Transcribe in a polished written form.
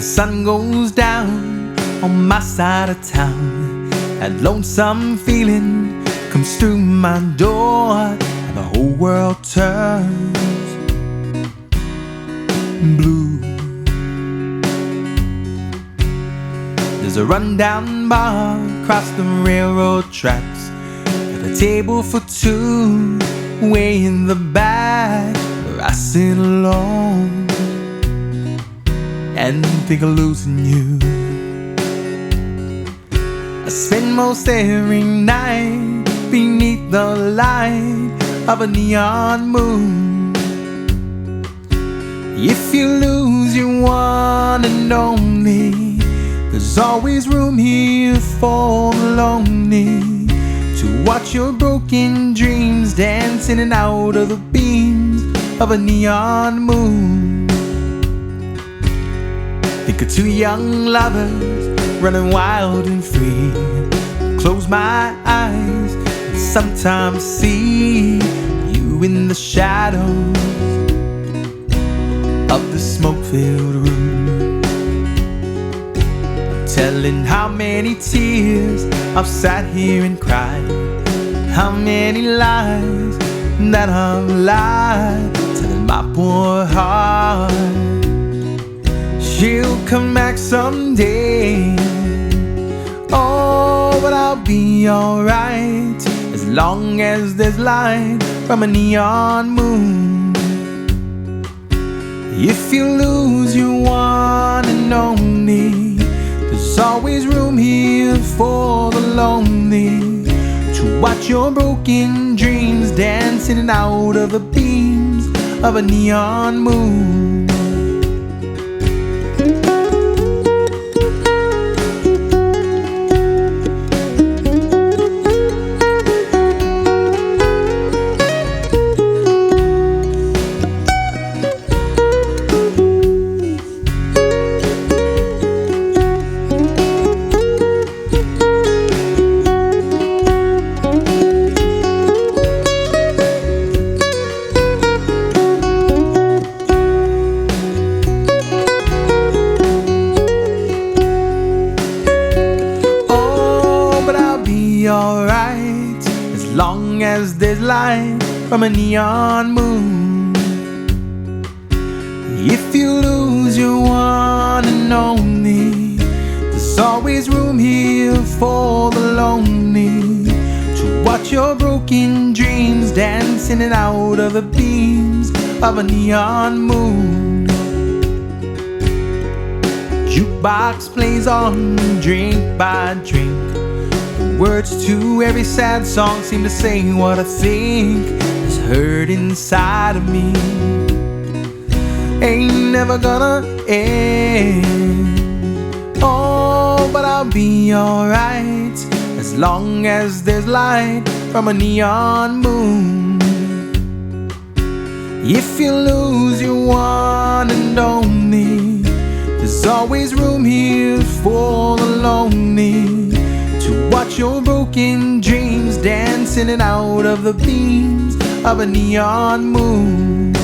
the sun goes down on my side of town, that lonesome feeling comes through my door, and the whole world turns blue. There's a rundown bar across the railroad tracks, at a table for two way in the back, where I sit alone and think of losing you. I spend most every night beneath the light of a neon moon. If you lose your one and only, there's always room here for the lonely to watch your broken dreams dance in and out of the beams of a neon moon. Think of two young lovers running wild and free. Close my eyes and sometimes see you in the shadows of the smoke-filled room, telling how many tears I've sat here and cried, how many lies that I've lied, telling my poor heart she'll come back someday. Oh, but I'll be alright as long as there's light from a neon moon. If you lose your one and only, there's always room here for the lonely to watch your broken dreams dance in and out of the beams of a neon moon. Alright, as long as there's light from a neon moon. If you lose your one and only, there's always room here for the lonely to watch your broken dreams dance in and out of the beams of a neon moon. Jukebox plays on drink by drink. Words to every sad song seem to say what I think is hurt inside of me ain't never gonna end. Oh, but I'll be alright as long as there's light from a neon moon. If you lose your one and only, there's always room here for the lonely to watch your broken dreams dance in and out of the beams of a neon moon.